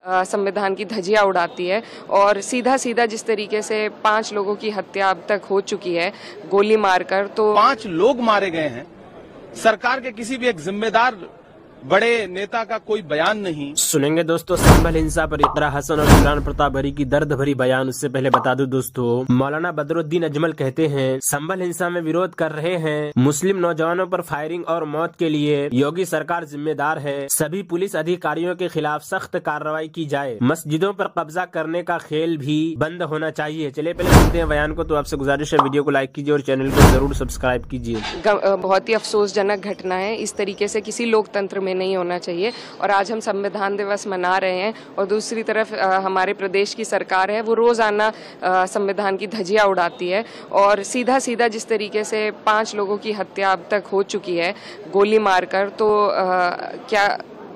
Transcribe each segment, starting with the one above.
संविधान की धज्जियां उड़ाती है और सीधा सीधा जिस तरीके से 5 लोगों की हत्या अब तक हो चुकी है गोली मारकर, तो 5 लोग मारे गए हैं। सरकार के किसी भी एक जिम्मेदार बड़े नेता का कोई बयान नहीं। सुनेंगे दोस्तों संभल हिंसा पर इकरा हसन और इमरान प्रताप भरी की दर्द भरी बयान। उससे पहले बता दूं दोस्तों, मौलाना बदरुद्दीन अजमल कहते हैं संभल हिंसा में विरोध कर रहे हैं मुस्लिम नौजवानों पर फायरिंग और मौत के लिए योगी सरकार जिम्मेदार है। सभी पुलिस अधिकारियों के खिलाफ सख्त कार्रवाई की जाए। मस्जिदों पर कब्जा करने का खेल भी बंद होना चाहिए। चलिए पहले सुनते हैं बयान को। तो आपसे गुजारिश है वीडियो को लाइक कीजिए और चैनल को जरूर सब्सक्राइब कीजिए। बहुत ही अफसोसजनक घटना है। इस तरीके से किसी लोकतंत्र में नहीं होना चाहिए और आज हम संविधान दिवस मना रहे हैं और दूसरी तरफ हमारे प्रदेश की सरकार है वो रोजाना संविधान की धज्जियां उड़ाती है और सीधा सीधा जिस तरीके से 5 लोगों की हत्या अब तक हो चुकी है गोली मारकर, तो क्या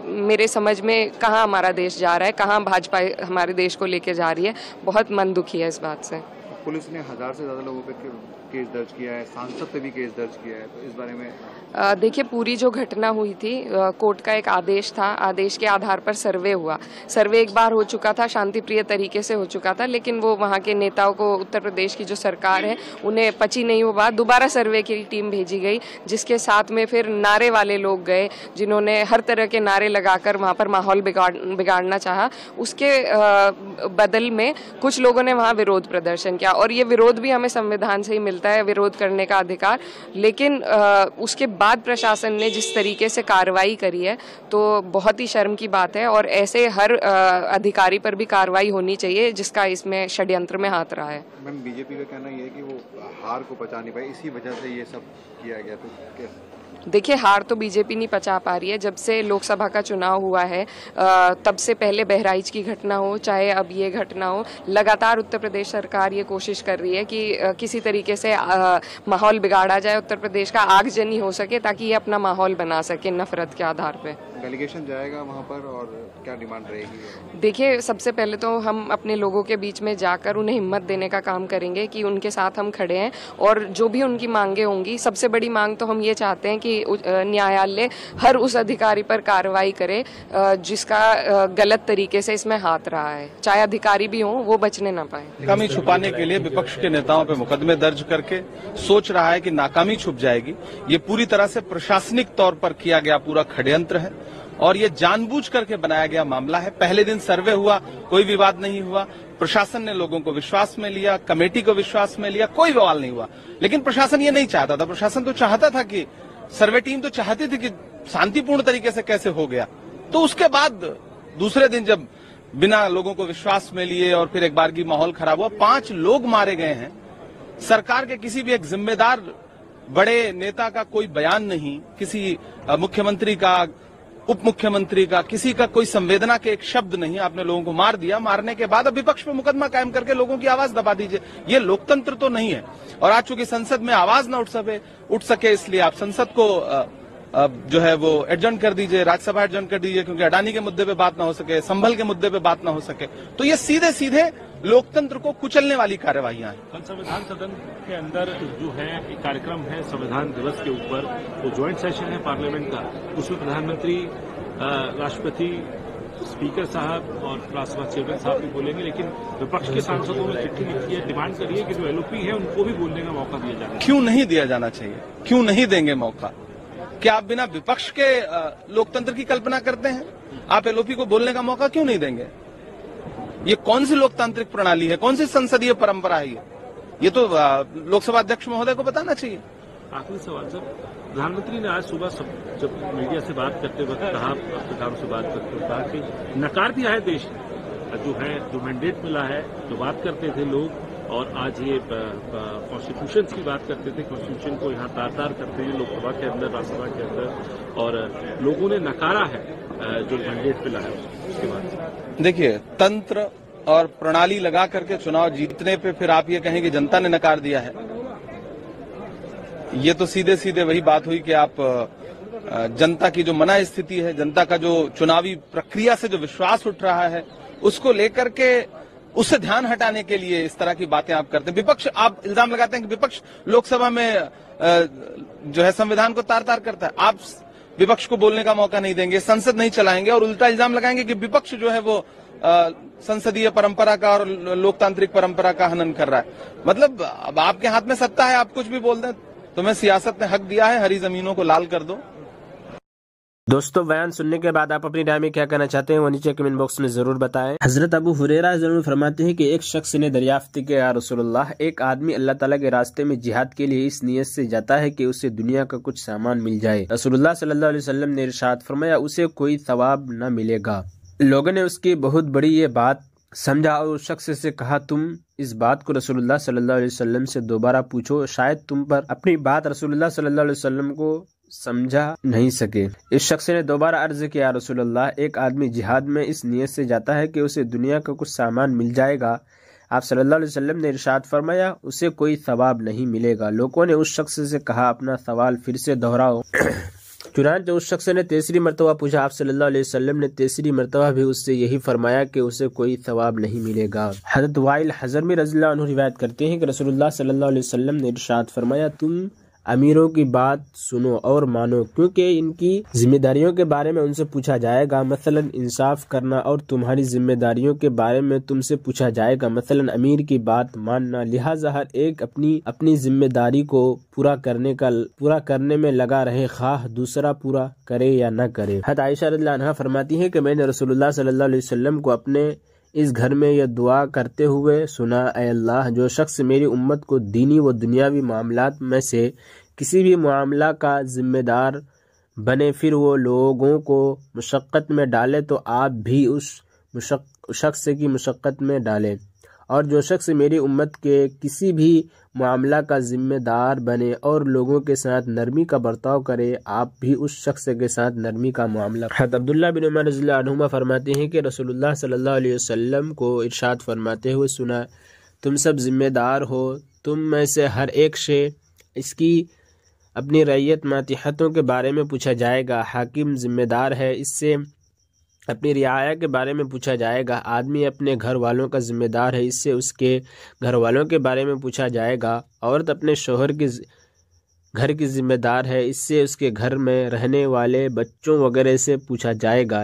मेरे समझ में कहाँ हमारा देश जा रहा है, कहाँ भाजपा हमारे देश को लेके जा रही है। बहुत मन दुखी है इस बात से। पुलिस ने 1000 से ज्यादा लोगों पे केस दर्ज किया है, सांसद पे भी केस दर्ज किया है, तो इस बारे में देखिए पूरी जो घटना हुई थी, कोर्ट का एक आदेश था, आदेश के आधार पर सर्वे हुआ। सर्वे एक बार हो चुका था, शांतिप्रिय तरीके से हो चुका था, लेकिन वो वहाँ के नेताओं को, उत्तर प्रदेश की जो सरकार है उन्हें पची नहीं वो बात। दोबारा सर्वे की टीम भेजी गई जिसके साथ में फिर नारे वाले लोग गए जिन्होंने हर तरह के नारे लगाकर वहाँ पर माहौल बिगाड़ना चाहा। उसके बदल में कुछ लोगों ने वहाँ विरोध प्रदर्शन किया और ये विरोध भी हमें संविधान से ही मिलता है, विरोध करने का अधिकार। लेकिन उसके बाद प्रशासन ने जिस तरीके से कार्रवाई करी है तो बहुत ही शर्म की बात है और ऐसे हर अधिकारी पर भी कार्रवाई होनी चाहिए जिसका इसमें षड्यंत्र में हाथ रहा है। मैम बीजेपी का कहना ये है कि वो हार को पचा नहीं पाई, इसी वजह से ये सब किया गया, तो कैसे? देखिए हार तो बीजेपी नहीं पचा पा रही है। जब से लोकसभा का चुनाव हुआ है तब से पहले बहराइच की घटना हो चाहे अब ये घटना हो, लगातार उत्तर प्रदेश सरकार ये कोशिश कर रही है कि किसी तरीके से माहौल बिगाड़ा जाए, उत्तर प्रदेश का आगजनी हो सके ताकि ये अपना माहौल बना सके नफरत के आधार पे। डेलीगेशन जाएगा वहाँ पर और क्या डिमांड रहेगी? देखिए सबसे पहले तो हम अपने लोगों के बीच में जाकर उन्हें हिम्मत देने का काम करेंगे कि उनके साथ हम खड़े हैं और जो भी उनकी मांगे होंगी, सबसे बड़ी मांग तो हम ये चाहते हैं कि न्यायालय हर उस अधिकारी पर कार्रवाई करे जिसका गलत तरीके से इसमें हाथ रहा है, चाहे अधिकारी भी हो, वो बचने ना पाए। कमी छुपाने के लिए विपक्ष के नेताओं पे मुकदमे दर्ज करके सोच रहा है कि नाकामी छुप जाएगी। ये पूरी तरह से प्रशासनिक तौर पर किया गया पूरा षड्यंत्र है और ये जानबूझ करके बनाया गया मामला है। पहले दिन सर्वे हुआ, कोई विवाद नहीं हुआ, प्रशासन ने लोगों को विश्वास में लिया, कमेटी को विश्वास में लिया, कोई बवाल नहीं हुआ। लेकिन प्रशासन ये नहीं चाहता था। प्रशासन तो चाहता था कि सर्वे टीम तो चाहती थी कि शांतिपूर्ण तरीके से कैसे हो गया। तो उसके बाद दूसरे दिन जब बिना लोगों को विश्वास में लिए और फिर एक बार की माहौल खराब हुआ, 5 लोग मारे गए हैं। सरकार के किसी भी एक जिम्मेदार बड़े नेता का कोई बयान नहीं, किसी मुख्यमंत्री का, उप मुख्यमंत्री का, किसी का कोई संवेदना के एक शब्द नहीं। आपने लोगों को मार दिया, मारने के बाद अब विपक्ष पे मुकदमा कायम करके लोगों की आवाज दबा दीजिए। ये लोकतंत्र तो नहीं है। और आज चूंकि संसद में आवाज न उठ सके इसलिए आप संसद को जो है वो एडजर्न कर दीजिए, राज्यसभा एडजर्न कर दीजिए, क्योंकि अडानी के मुद्दे पे बात ना हो सके, संभल के मुद्दे पे बात ना हो सके। तो ये सीधे सीधे लोकतंत्र को कुचलने वाली कार्यवाहियां हैं। कल संविधान सदन के अंदर जो है एक कार्यक्रम है संविधान दिवस के ऊपर, वो ज्वाइंट सेशन है पार्लियामेंट का। उसमें प्रधानमंत्री, राष्ट्रपति, स्पीकर साहब और राज्यसभा चेयरमैन साहब भी बोलेंगे, लेकिन विपक्ष के सांसदों ने चिट्ठी लिखी है, डिमांड करी है कि जो एलओपी है उनको भी बोलने का मौका दिया जाए। क्यों नहीं दिया जाना चाहिए? क्यों नहीं देंगे मौका? क्या आप बिना विपक्ष के लोकतंत्र की कल्पना करते हैं? आप एलओपी को बोलने का मौका क्यों नहीं देंगे? ये कौन सी लोकतांत्रिक प्रणाली है? कौन सी संसदीय परंपरा है? ये तो लोकसभा अध्यक्ष महोदय को बताना चाहिए। आखिरी सवाल सर, प्रधानमंत्री ने आज सुबह जब मीडिया से बात करते वक्त कहा, पत्रकारों से बात करते हुए कहा कि नकार दिया है देश जो है, जो मैंडेट मिला है, जो बात करते थे लोग, और आज ये कॉन्स्टिट्यूशन की बात करते थे, कॉन्स्टिट्यूशन को यहाँ तार करते हैं लोकसभा के अंदर, राज्यसभा के अंदर, और लोगों ने नकारा है जो मैंडेट मिला है उसके बाद। देखिए, तंत्र और प्रणाली लगा करके चुनाव जीतने पे फिर आप ये कहें कि जनता ने नकार दिया है, ये तो सीधे सीधे वही बात हुई कि आप जनता की जो मना स्थिति है, जनता का जो चुनावी प्रक्रिया से जो विश्वास उठ रहा है, उसको लेकर के उससे ध्यान हटाने के लिए इस तरह की बातें आप करते हैं। विपक्ष, आप इल्जाम लगाते हैं कि विपक्ष लोकसभा में जो है संविधान को तार तार करता है। आप विपक्ष को बोलने का मौका नहीं देंगे, संसद नहीं चलाएंगे और उल्टा इल्जाम लगाएंगे कि विपक्ष जो है वो संसदीय परंपरा का और लोकतांत्रिक परंपरा का हनन कर रहा है। मतलब अब आपके हाथ में सत्ता है, आप कुछ भी बोल दें। तुम्हें सियासत ने हक दिया है, हरी जमीनों को लाल कर दो। दोस्तों, बयान सुनने के बाद आप अपनी राय में क्या कहना चाहते हैं वो नीचे कमेंट बॉक्स में जरूर बताएं। हजरत अबू हुरैरा जरूर फरमाते हैं कि एक शख्स ने दरियाफ्त किया, या रसूलुल्लाह, एक आदमी अल्लाह ताला के रास्ते में जिहाद के लिए इस नियत से जाता है कि उसे दुनिया का कुछ सामान मिल जाए। रसूलुल्लाह सल्लल्लाहु अलैहि वसल्लम ने इरशाद फरमाया, उसे कोई सवाब न मिलेगा। लोगों ने उसकी बहुत बड़ी ये बात समझा और उस शख्स से कहा, तुम इस बात को रसूलुल्लाह सल्लल्लाहु अलैहि वसल्लम से दोबारा पूछो, शायद तुम पर अपनी बात रसूलुल्लाह सल्लल्लाहु अलैहि वसल्लम को समझा नहीं सके। इस शख्स ने दोबारा अर्ज किया, रसूलुल्लाह, एक आदमी जिहाद में इस नियत से जाता है कि उसे दुनिया का कुछ सामान मिल जाएगा। आप सल्लल्लाहु अलैहि वसल्लम ने इरशाद फरमाया, उसे कोई सवाब नहीं मिलेगा। लोगों ने उस शख्स से कहा, अपना सवाल फिर से दोहराओ। चुनांचे उस शख्स ने तीसरी मरतबा पूछा। आप सल्लल्लाहु अलैहि वसल्लम ने तीसरी मरतबा भी उससे यही फरमाया कि उसे कोई सवाब नहीं मिलेगा। हज़रत वाइल हज़रमी रज़ियल्लाहु अन्हु रिवायत करते हैं कि रसूलुल्लाह सल्लल्लाहु अलैहि वसल्लम ने इरशाद फरमाया, तुम अमीरों की बात सुनो और मानो, क्योंकि इनकी जिम्मेदारियों के बारे में उनसे पूछा जाएगा, मसलन इंसाफ करना, और तुम्हारी जिम्मेदारियों के बारे में तुमसे पूछा जाएगा, मसलन अमीर की बात मानना। लिहाजा हर एक अपनी जिम्मेदारी को पूरा करने में लगा रहे, खाह दूसरा पूरा करे या न करे। हज़रत आयशा रज़ियल्लाहु अन्हा फरमाती है कि मैंने रसूलुल्लाह सल्लल्लाहु अलैहि वसल्लम को अपने इस घर में यह दुआ करते हुए सुना, ऐ अल्लाह, जो शख्स मेरी उम्मत को दीनी व दुनियावी मामलात में से किसी भी मामला का जिम्मेदार बने, फिर वो लोगों को मुशक्क़त में डाले, तो आप भी उस शख्स की मुशक्क़त में डालें। और जो शख्स मेरी उम्मत के किसी भी मामला का जिम्मेदार बने और लोगों के साथ नरमी का बर्ताव करे, आप भी उस शख्स के साथ नरमी का मामला। हज़रत अब्दुल्लाह बिन उमर रज़ियल्लाहु अन्हुमा फरमाते हैं कि रसूलुल्लाह सल्लल्लाहु अलैहि वसल्लम को इरशाद फरमाते हुए सुना, तुम सब जिम्मेदार हो, तुम में से हर एक से इसकी अपनी रैयत मातिहतों के बारे में पूछा जाएगा। हाकिम जिम्मेदार है, इससे अपनी रियाया के बारे में पूछा जाएगा। आदमी अपने घर वालों का जिम्मेदार है, इससे उसके घर वालों के बारे में पूछा जाएगा। औरत अपने शोहर के घर की जिम्मेदार है, इससे उसके घर में रहने वाले बच्चों वगैरह से पूछा जाएगा।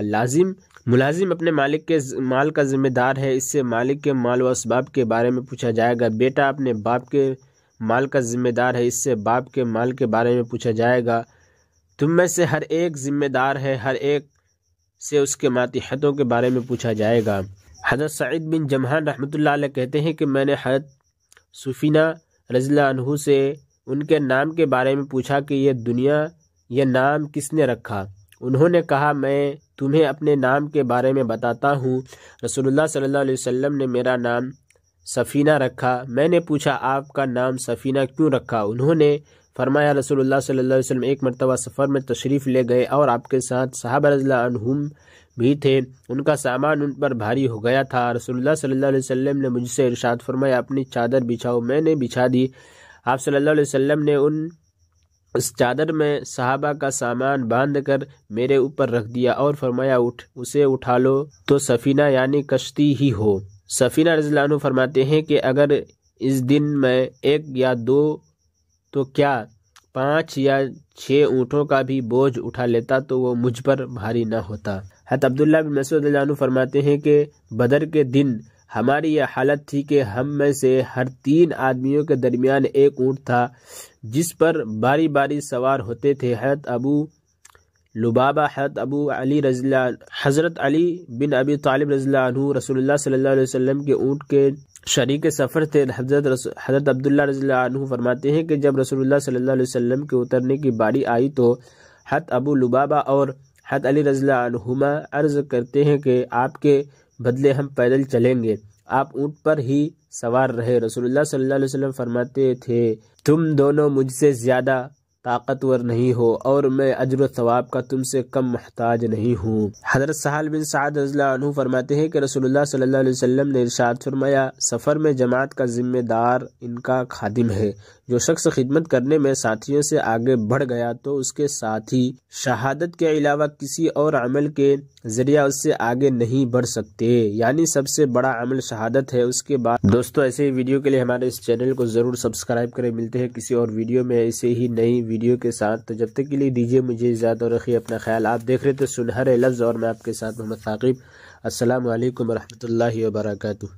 मुलाजिम अपने मालिक के माल का जिम्मेदार है, इससे मालिक के माल व असबाब के बारे में पूछा जाएगा। बेटा अपने बाप के माल का जिम्मेदार है, इससे बाप के माल के बारे में पूछा जाएगा। तुम में से हर एक जिम्मेदार है, हर एक से उसके मातिहतों के बारे में पूछा जाएगा। हज़रत सईद बिन जमहान रहमतुल्लाह अलैह कहते हैं कि मैंने हज़रत सुफीना रज़ियल्लाहु अन्हु से उनके नाम के बारे में पूछा कि यह नाम किसने रखा। उन्होंने कहा, मैं तुम्हें अपने नाम के बारे में बताता हूँ। रसूलुल्लाह सल्लल्लाहु अलैहि वसल्लम ने मेरा नाम सफ़ीना रखा। मैंने पूछा, आपका नाम सफ़ीना क्यों रखा? उन्होंने फरमाया, रसूलुल्लाह सल्लल्लाहु अलैहि वसल्लम एक मरतबा सफ़र में तशरीफ़ ले गए और आपके साथ सहाबा रज़ियल्लाहु अन्हुम भी थे। उनका सामान उन पर भारी हो गया था। रसूलुल्लाह सल्लल्लाहु अलैहि वसल्लम ने मुझसे इरशाद फरमाया, अपनी चादर बिछाओ। मैंने बिछा दी। आप सल्लल्लाहु अलैहि वसल्लम ने उस चादर में सहाबा का सामान बांध कर मेरे ऊपर रख दिया और फरमाया, उसे उठा लो तो सफ़ीना यानी कश्ती ही हो। सफ़ीना रज़ियल्लाहु अन्हु फरमाते हैं कि अगर इस दिन में 1 या 2 तो क्या 5 या 6 ऊँटों का भी बोझ उठा लेता तो वो मुझ पर भारी न होता। हज़रत अब्दुल्लाह बिन मसूद रज़ियल्लाहु अन्हु फरमाते हैं कि बदर के दिन हमारी यह हालत थी कि हम में से हर 3 आदमियों के दरमियान एक ऊँट था जिस पर बारी बारी सवार होते थे। हज़रत अबू लुबाबा, हज़रत अली बिन अबी तालिब रज़ियल्लाहु अन्हु रसूलुल्लाह सल्लल्लाहु अलैहि वसल्लम के ऊँट के शरीक सफ़र थे। हज़रत अब्दुल्लाह रज़ियल्लाहु अन्हु फरमाते हैं कि जब रसूलुल्लाह सल्लल्लाहु अलैहि वसल्लम के उतरने की बारी आई तो हज़रत अबू लुबाबा और हज़रत अली रज़ियल्लाहु अन्हुमा अर्ज़ करते हैं कि आपके बदले हम पैदल चलेंगे, आप ऊँट पर ही सवार रहे। रसूलुल्लाह सल्लल्लाहु अलैहि वसल्लम फरमाते थे, तुम दोनों मुझसे ज़्यादा ताकतवर नहीं हो और मैं अज्र सवाब का तुमसे कम मुहताज नहीं हूँ। हज़रत सहल बिन सअद रज़ियल्लाहु अन्हु फरमाते हैं कि रसूलुल्लाह सल्लल्लाहु अलैहि वसल्लम ने इरशाद फरमाया, सफ़र में जमात का जिम्मेदार इनका खादिम है। जो शख्स खिदमत करने में साथियों से आगे बढ़ गया तो उसके साथी शहादत के अलावा किसी और अमल के जरिया उससे आगे नहीं बढ़ सकते, यानी सबसे बड़ा अमल शहादत है। उसके बाद दोस्तों, ऐसे ही वीडियो के लिए हमारे इस चैनल को जरूर सब्सक्राइब करें। मिलते हैं किसी और वीडियो में ऐसे ही नई वीडियो के साथ। तो जब तक के लिए दीजिए मुझे इजाज़त और रखिए अपना ख्याल। आप देख रहे थे सुनहरे लफ्ज़ और मैं आपके साथ मोहम्मद साकिब। अस्सलामु अलैकुम रहमतुल्लाहि व बरकातुहू।